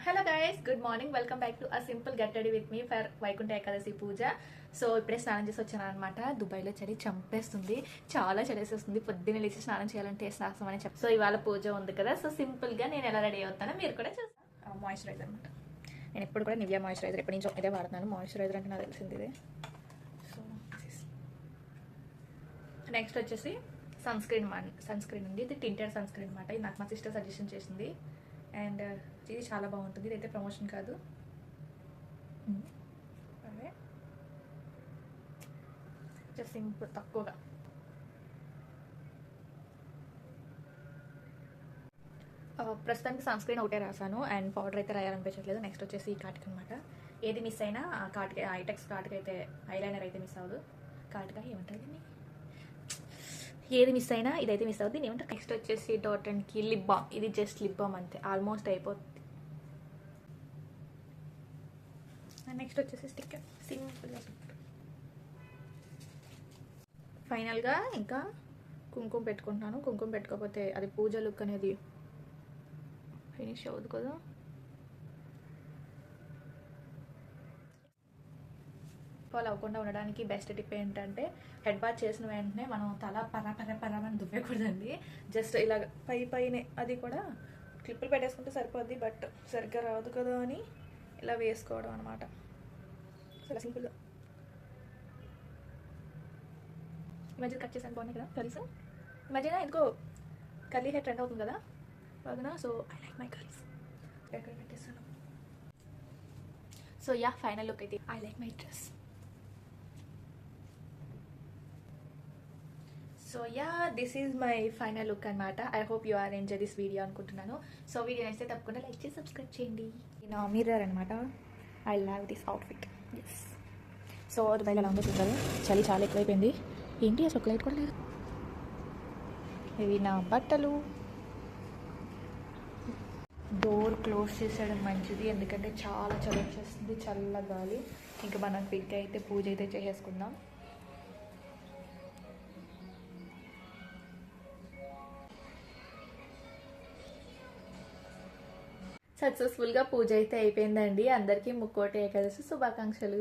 Hello guys, good morning. Welcome back to a simple get ready with me for Vaikuntha Ekadashi puja. So ఇప్పుడే స్నానం చేసి వచ్చాను అనమాట. దుబాయ్లో చలి చంపేస్తుంది, చాలా చలిసేస్తుంది. పొద్దున్నే లేచి స్నానం చేయాలంటే సాహసం అని చెప్పి. సో ఇవాళ పూజ ఉంది కదా, సో సింపుల్గా నేను ఎలా రెడీ అవుతానో మీరు కూడా చూస్తాను. మాయిశ్చరైజర్ అనమాట. నేను ఎప్పుడు కూడా నివియా మాయిశ్చరైజర్ ఎప్పటి నుంచో ఇదే వాడుతున్నాను. మాయిశ్చరైజర్ అంటే నాకు తెలిసింది ఇదే. సో నెక్స్ట్ వచ్చేసి సన్ స్క్రీన్ ఉంది. ఇది టింటెడ్ సన్ స్క్రీన్ అనమాట. ఇది నాకు మా సిస్టర్ సజెషన్ చేసింది అండ్ ఇది చాలా బాగుంటుంది. ఇదైతే ప్రమోషన్ కాదు, అదే జస్ట్ సింపుల్ తక్కువగా. ప్రస్తుతానికి సన్ స్క్రీన్ ఒకటే రాసాను అండ్ పౌడర్ అయితే రాయాలనిపించట్లేదు. నెక్స్ట్ వచ్చేసి ఈ కార్డ్కి అనమాట. ఏది మిస్ అయినా ఆ కార్డ్కి, ఐటెక్స్ కార్డ్కి అయితే ఐలైనర్ అయితే మిస్ అవ్వదు. కార్డ్గా ఏమంటారు దీన్ని, ఏది మిస్ అయినా ఇదైతే మిస్ అవుతుంది. ఏమంటారు. నెక్స్ట్ వచ్చేసి డాట్ అండ్కి లిప్ బామ్. ఇది జస్ట్ లిప్ బామ్ అంతే, ఆల్మోస్ట్ అయిపోతుంది. నెక్స్ట్ వచ్చేసి స్టిక్కర్, సింపుల్గా. ఫైనల్గా ఇంకా కుంకుమ పెట్టుకుంటున్నాను. కుంకుమ పెట్టుకోకపోతే అది పూజ లుక్ అనేది ఫినిష్ అవ్వదు కదా. ఫాలో అవ్వకుండా ఉండడానికి బెస్ట్ టిప్ ఏంటంటే, హెడ్ బాత్ చేసిన వెంటనే మనం తల పర్రమని దువ్వకూడదండి. జస్ట్ ఇలా పైనే, అది కూడా క్లిప్పులు పెట్టేసుకుంటే సరిపోద్ది, బట్ సరిగ్గా రాదు కదా అని ఇలా వేసుకోవడం అనమాట. చాలా సింపుల్గా. ఈ మధ్య కట్ చేసాను, బాగున్నాయి కదా కర్రీస్. ఈ మధ్యన ఎందుకో కర్లీ హెయిర్ ట్రెండ్ అవుతుంది కదా బాగున్నా. So I like my curries. ఎక్కడ పెట్టేస్తాను. సో యా, ఫైనల్ లుక్ అయితే I like my dress. So yeah, this is my final look అనమాట. I hope you are enjoy this video అనుకుంటున్నాను. సో వీడియో నచ్చితే తప్పకుండా లైక్ చేసి సబ్స్క్రైబ్ చేయండి. నా మిర్రర్ అనమాట. I love this outfit. Yes. So దుబాయ్లో ఎలా ఉందో చూద్దాం. చలి చాలా ఎక్కువైపోయింది. ఏంటి అసలు లైట్ కూడా లేదు. ఇవి నా బట్టలు. డోర్ క్లోజ్ చేసేయడం మంచిది, ఎందుకంటే చాలా చలి వచ్చేస్తుంది, చల్ల గాలి. ఇంకా మనం క్విక్గా అయితే పూజ అయితే చేసేసుకుందాం. సక్సెస్ఫుల్గా పూజ అయితే అయిపోయిందండి. అందరికీ ముక్కోటి ఏకాదశి శుభాకాంక్షలు.